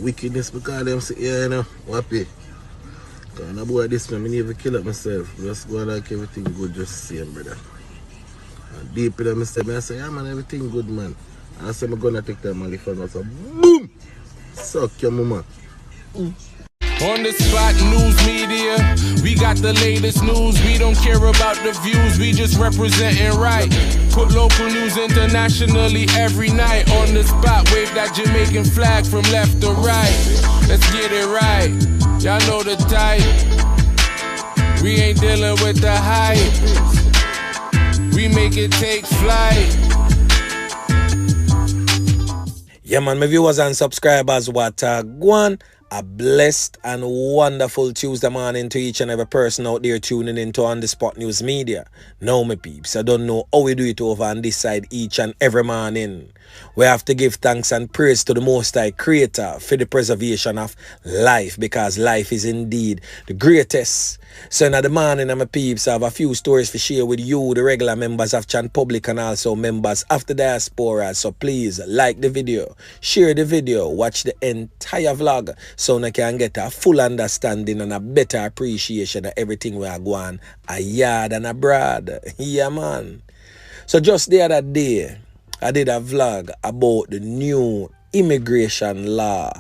wickedness because them say, yeah, you know, happy. Because I boy this man, I never kill up myself. Just go like everything good, just same, brother. And deep in them, I say, yeah, man, everything good, man. And I say, I'm gonna take that money from us. So, boom! Suck your mama. On the spot, news media, we got the latest news. We don't care about the views, we just representing right. Put local news internationally every night. On the spot, wave that Jamaican flag from left to right. Let's get it right, y'all know the type. We ain't dealing with the hype. We make it take flight. Yeah, man, my viewers and subscribers, what gwaan. A blessed and wonderful Tuesday morning to each and every person out there tuning into On The Spot News Media. Now, my peeps, I don't know how we do it over on this side each and every morning. We have to give thanks and praise to the Most High Creator for the preservation of life, because life is indeed the greatest. So in the morning, my peeps, I have a few stories to share with you, the regular members of Chan Public and also members of the diaspora. So please like the video, share the video, watch the entire vlog so you can get a full understanding and a better appreciation of everything we are going a yard and abroad. Yeah, man. So just the other day, I did a vlog about the new immigration law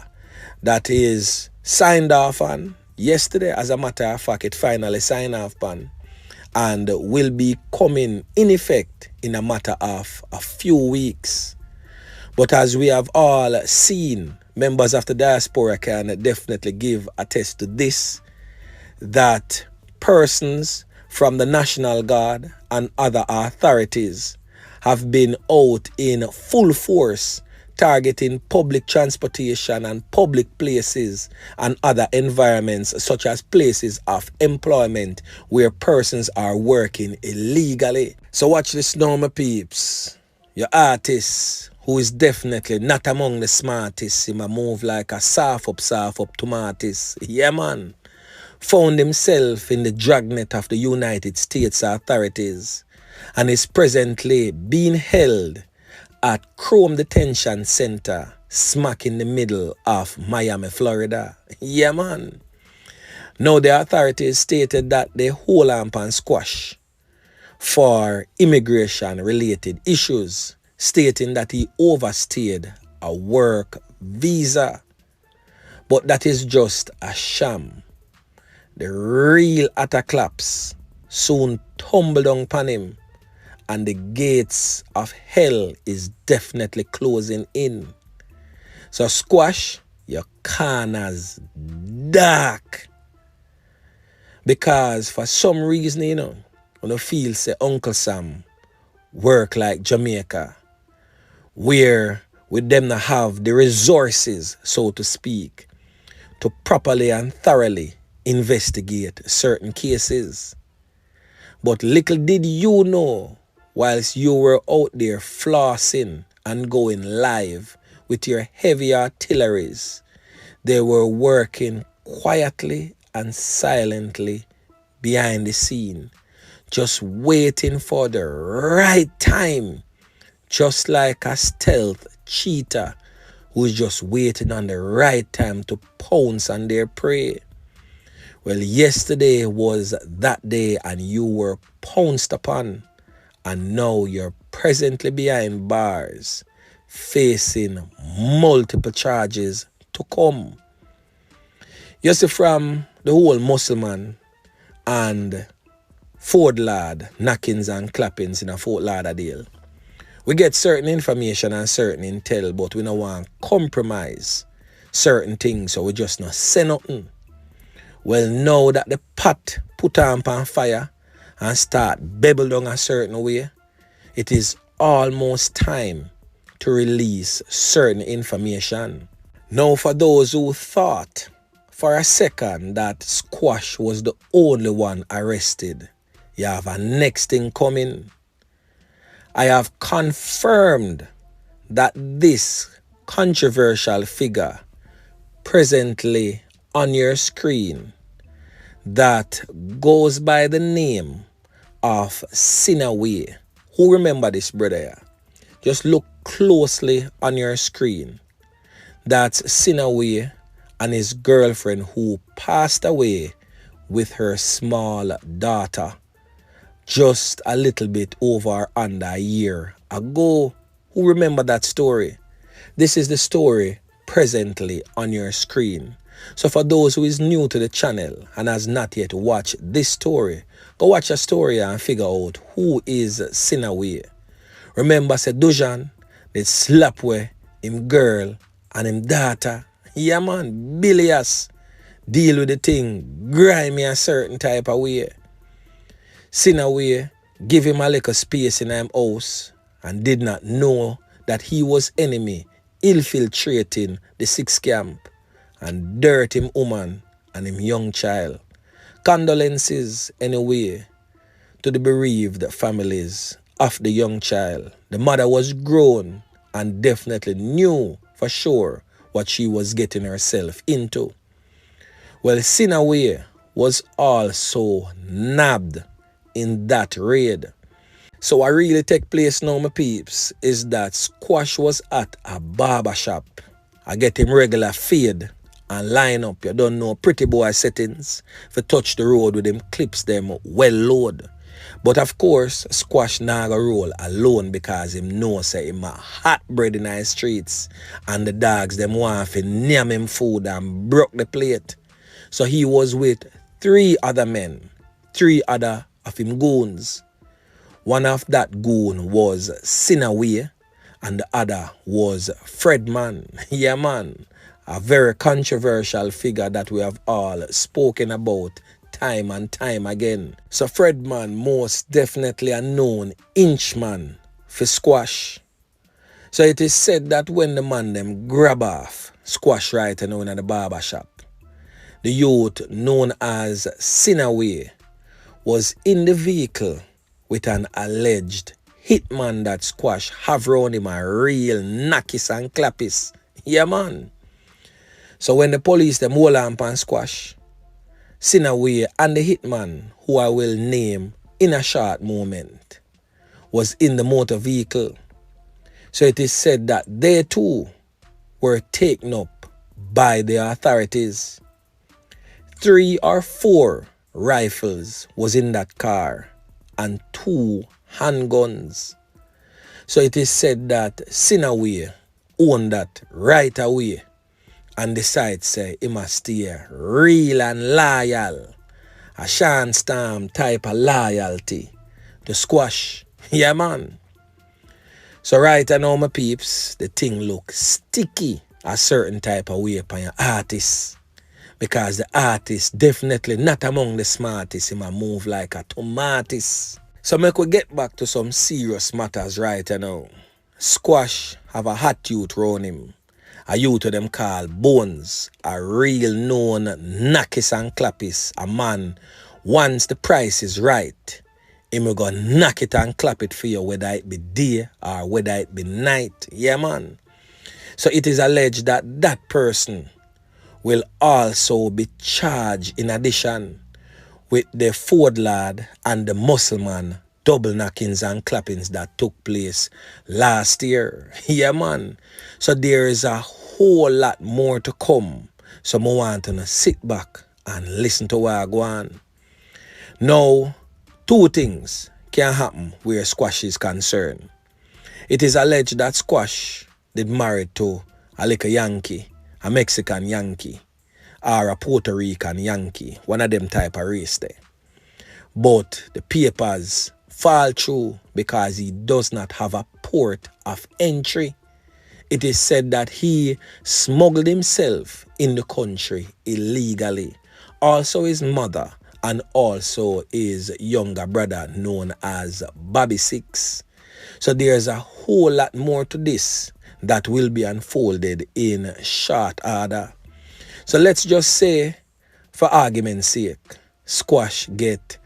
that is signed off on yesterday. As a matter of fact, it finally signed off on and will be coming in effect in a matter of a few weeks. But as we have all seen, members of the diaspora can definitely give attest to this, that persons from the National Guard and other authorities have been out in full force targeting public transportation and public places and other environments such as places of employment where persons are working illegally. So watch this now, my peeps. Your artist, who is definitely not among the smartest, he might move like a soft up tomatoes. Yeah, man. Found himself in the dragnet of the United States authorities and is presently being held at Chrome Detention Center, smack in the middle of Miami, Florida. Yeah, man. Now the authorities stated that they hold on and squash for immigration-related issues, stating that he overstayed a work visa. But that is just a sham. The real attacklaps soon tumble down upon him, and the gates of hell is definitely closing in. So squash your corners dark. Because for some reason, you know, when you feel say Uncle Sam work like Jamaica, where with them not have the resources, so to speak, to properly and thoroughly investigate certain cases. But little did you know, whilst you were out there flossing and going live with your heavy artilleries, they were working quietly and silently behind the scene, just waiting for the right time, just like a stealth cheetah who's just waiting on the right time to pounce on their prey. Well, yesterday was that day and you were pounced upon, and now you're presently behind bars, facing multiple charges to come. You see, from the whole Musselman and Fort Lard knockings and clappings in a Fort Lauderdale, we get certain information and certain intel, but we don't want to compromise certain things, so we just not say nothing. Well, now that the pot put on fire and start bubble down a certain way, it is almost time to release certain information. Now, for those who thought for a second that Squash was the only one arrested, you have a next thing coming. I have confirmed that this controversial figure presently on your screen that goes by the name of Sinaway. Who remember this, brother? Just look closely on your screen. That's Sinaway and his girlfriend who passed away with her small daughter just a little bit over or under a year ago. Who remember that story? This is the story presently on your screen. So for those who is new to the channel and has not yet watched this story, go watch a story and figure out who is Sinaway. Remember, said Dujan, they slap away him girl and him daughter. Yeah man, bilious. Deal with the thing, grimy a certain type of way. Sinaway give him a little space in him house and did not know that he was enemy infiltrating the 6 camp and dirt him woman and him young child. Condolences anyway to the bereaved families of the young child. The mother was grown and definitely knew for sure what she was getting herself into. Well, Sinaway was also nabbed in that raid. So what really take place now, my peeps, is that Squash was at a barber shop. I get him regular fade and line up. You don't know pretty boy settings. If you touch the road with him clips them well load. But of course, Squash naga roll alone because him know say him a hot bread in the streets and the dogs them want to name him food and broke the plate. So he was with 3 other men, 3 other of him goons. One of that goon was Sinaway and the other was Fredman. Yeah man, a very controversial figure that we have all spoken about time and time again. So Fredman most definitely a known inchman for Squash. So it is said that when the man them grab off Squash right now in the barber shop, the youth known as Sinaway was in the vehicle with an alleged hitman that Squash have round him a real knockis and clappis. Yeah man. So when the police them hold on pan Squash, Sinaway and the hitman, who I will name in a short moment, was in the motor vehicle. So it is said that they too were taken up by the authorities. 3 or 4 rifles was in that car and 2 handguns. So it is said that Sinaway owned that right away and decide say he must stay real and loyal. A Sean Storm type of loyalty to Squash. Yeah man. So right now my peeps, the thing look sticky a certain type of way upon your artist. Because the artist definitely not among the smartest. He might move like a tomatis. So make we get back to some serious matters right now. Squash have a hot youth round him. A youth of them called Bones. A real known knockis and clappis. A man, once the price is right, he will go knock it and clap it for you whether it be day or whether it be night. Yeah man. So it is alleged that that person will also be charged in addition with the Ford lad and the Muscleman double knockings and clappings that took place last year. Yeah man. So there is a whole lot more to come. So I want to sit back and listen to what I go on. Now, 2 things can happen where Squash is concerned. It is alleged that Squash did married to a little Yankee, a Mexican Yankee, or a Puerto Rican Yankee, one of them type of race there. But the papers fall through because he does not have a port of entry. It is said that he smuggled himself in the country illegally. Also his mother and also his younger brother known as Bobby Six. So there's a whole lot more to this that will be unfolded in short order. So let's just say, for argument's sake, Squash get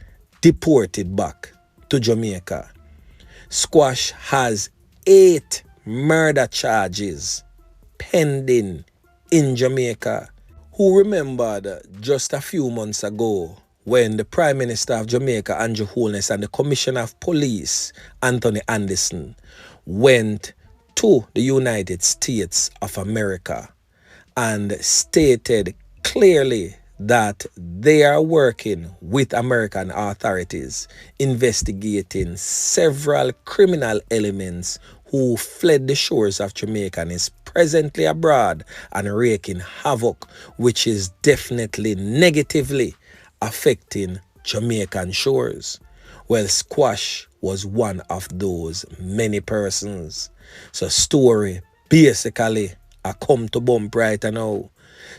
deported back to Jamaica. Squash has 8 murder charges pending in Jamaica. Who remembered just a few months ago when the Prime Minister of Jamaica, Andrew Holness, and the Commissioner of Police, Anthony Anderson, went to the United States of America and stated clearly that they are working with American authorities investigating several criminal elements who fled the shores of Jamaica and is presently abroad and wreaking havoc, which is definitely negatively affecting Jamaican shores. Well, Squash was one of those many persons. So story basically I come to bump right now.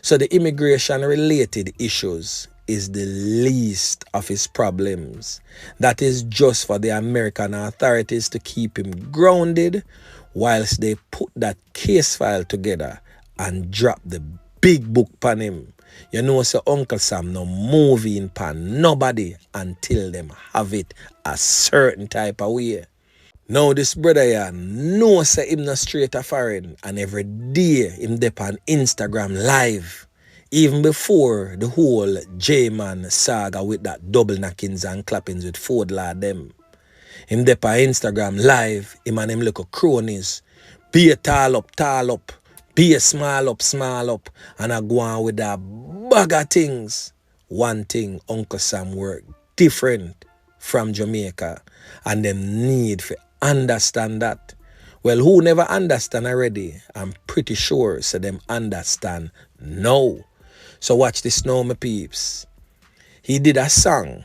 So the immigration related issues is the least of his problems. That is just for the American authorities to keep him grounded whilst they put that case file together and drop the big book pan him. You know, so Uncle Sam no moving pan nobody until them have it a certain type of way. Now this brother here know say him not straight a foreign, and every day him dep on Instagram live. Even before the whole J-Man saga with that double knockings and clappings with Ford Lad them. Him dep on Instagram live, him and him little cronies. Be a tall up, be a small up, and I go on with that bag of things. One thing Uncle Sam work different from Jamaica, and them need for understand that. Well, who never understand already, I'm pretty sure so them understand now. So watch this now, my peeps. He did a song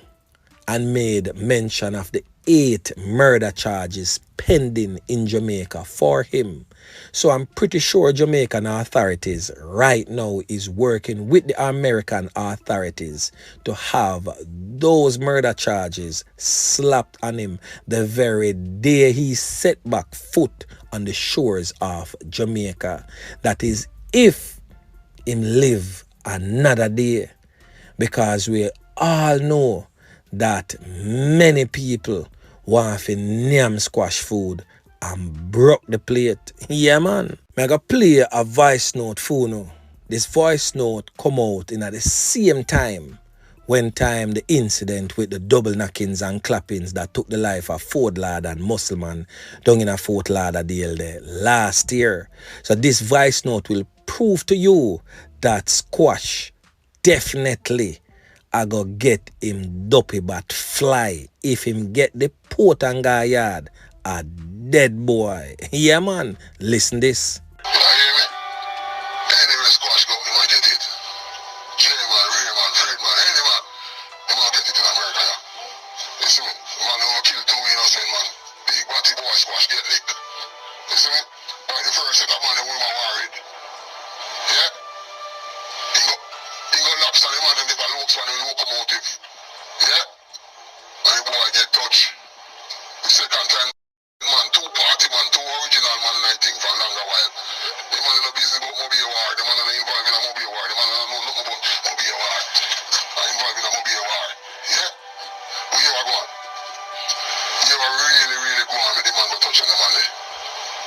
and made mention of the 8 murder charges pending in Jamaica for him. So I'm pretty sure Jamaican authorities right now is working with the American authorities to have those murder charges slapped on him the very day he set back foot on the shores of Jamaica. That is if him live another day, because we all know that many people want to name Squash food and broke the plate. Yeah, man. I gotta play a voice note for you. This voice note come out in at the same time when the incident with the double knockings and clappings that took the life of Ford Lad and Muscleman down in a Fort Lauderdale there last year. So this voice note will prove to you that Squash definitely I go get him dopey but fly if him get the port and guy yard a dead boy. Yeah, man. Listen this. You hear me? Anyway, Squash go, you might get it. J-Man, Ray-Man, Fred-Man, any man, you might get it in America, yeah. You see me? Man who kill 2 innocent man. Big batty boy Squash get licked. You see me? Right, the first set of man, the woman worried. Yeah? He go laps on the man, and they got looks on the locomotive. Yeah? And the boy get touched. The second time, man, 2 party man, 2 original man, I think, for a longer while. The man in the business about mobile war, the man in the involved in a mobile war, the man in the know nothing about mobile war. I'm involved in a mobile war. Yeah? But you are going. You are really going with the man go touch on the man there.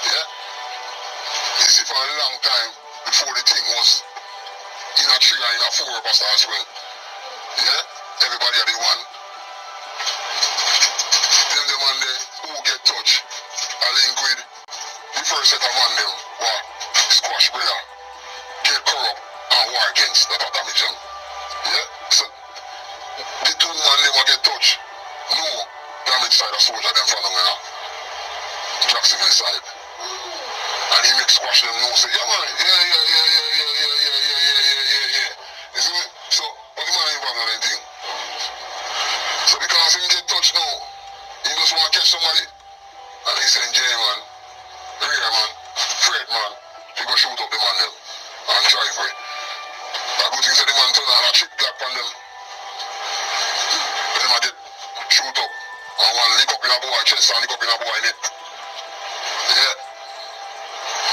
Yeah? You see, for a long time, before the thing was in a 3 and in a 4 of us as well. Yeah? Everybody had the one. Then the man there who get touched, I link with the first set of man them, what? Squash brother, get corrupt and war against that damage them. Yeah? So the 2 man them will get touched. No damage side of soldier them from now. Jackson inside. And he makes Squash them know say, yeah man, yeah. You see me? So, but the man ain't involved in anything. So because him get touched now, he just want to catch somebody. And he saying, J-Man, Ray-Man, Fred-Man, he go shoot up the man them and try for it. A good thing say the man turn on a trick black on them. Then him a get shoot up. And one lick up in a boy chest and lick up in a boy neck. Yeah.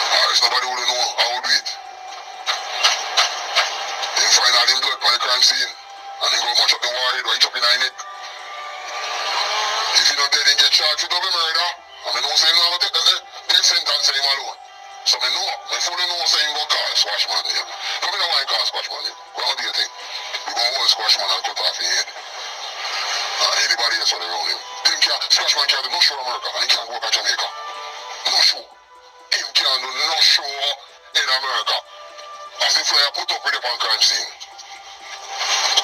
Or there's nobody who don't know how to do it. Then find all him blood on the crime scene. And then go match up the warhead or hit up in a neck. If you not dead, then get charged with double murder. I mean, no say him not take the death sentence him alone. So I know, I fully know say him go call Squash man here. Come in a wine call Squash man here. Go on do your thing. We go hold Squash man and cut off his head. Anybody else on around him. Squash man can't do no show in America and he can't work at Jamaica. No show. Him can't do no show in America. As the flyer put up with the crime scene.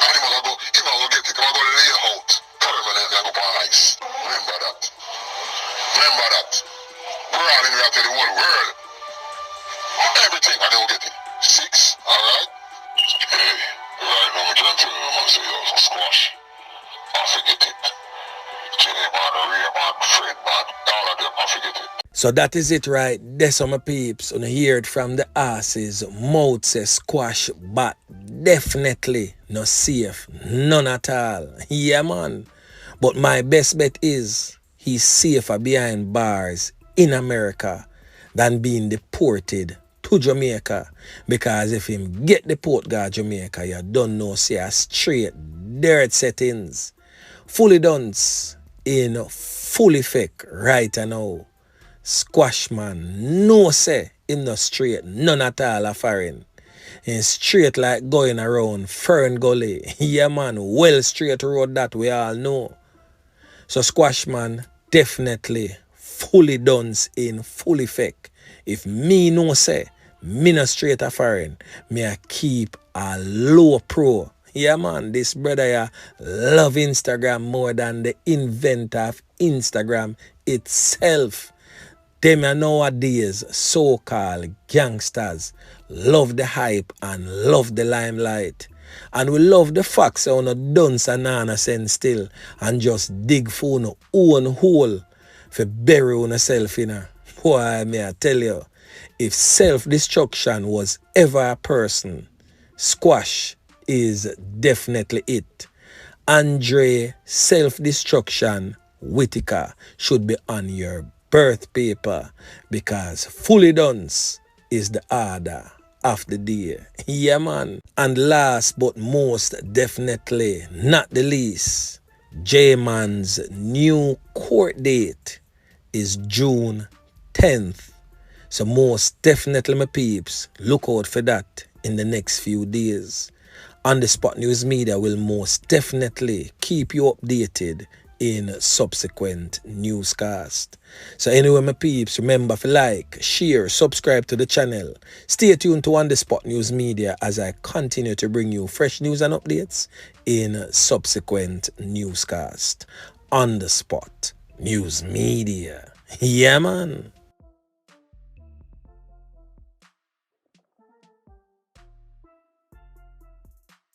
And he must go get it. He must go lay out permanently and go on ice. Remember that. Remember that. We're all in here to the whole world. Everything and they'll get it. 6, alright? Hey, right now we can't tell them and say, yo, squash. I forget it. J-Man, Ray-Man, Fred-Man, all of them, I forget it. So that is it right there, some my peeps. And hear it from the asses. Mouth says squash, but definitely not safe. None at all. Yeah, man. But my best bet is he's safer behind bars in America than being deported to Jamaica. Because if him get deported to Jamaica, you don't know, see a straight dirt settings. Fully done in full effect right now. Squash man, no say, him no straight, none at all a foreign. And straight like going around Fern Gully. Yeah man, well straight road that we all know. So Squash man, definitely fully done in full effect. If me no say, me no straight a foreign, me I keep a low pro. Yeah man, this brother ya love Instagram more than the inventor of Instagram itself. Them nowadays, so-called gangsters, love the hype and love the limelight. And we love the facts so no dunce and nana send still and just dig for no own hole for bury on yourself in a. Boy, may I tell you, if self-destruction was ever a person, Squash is definitely it. Andre Self-Destruction Whitaker should be on your birth paper because fully done is the order of the day. Yeah man. And last but most definitely not the least, J-Man's new court date is June 10th. So most definitely my peeps, look out for that in the next few days. On the Spot News Media will most definitely keep you updated in subsequent newscast. So anyway, my peeps, remember to like, share, subscribe to the channel. Stay tuned to On The Spot News Media as I continue to bring you fresh news and updates in subsequent newscast. On The Spot News Media. Yeah, man.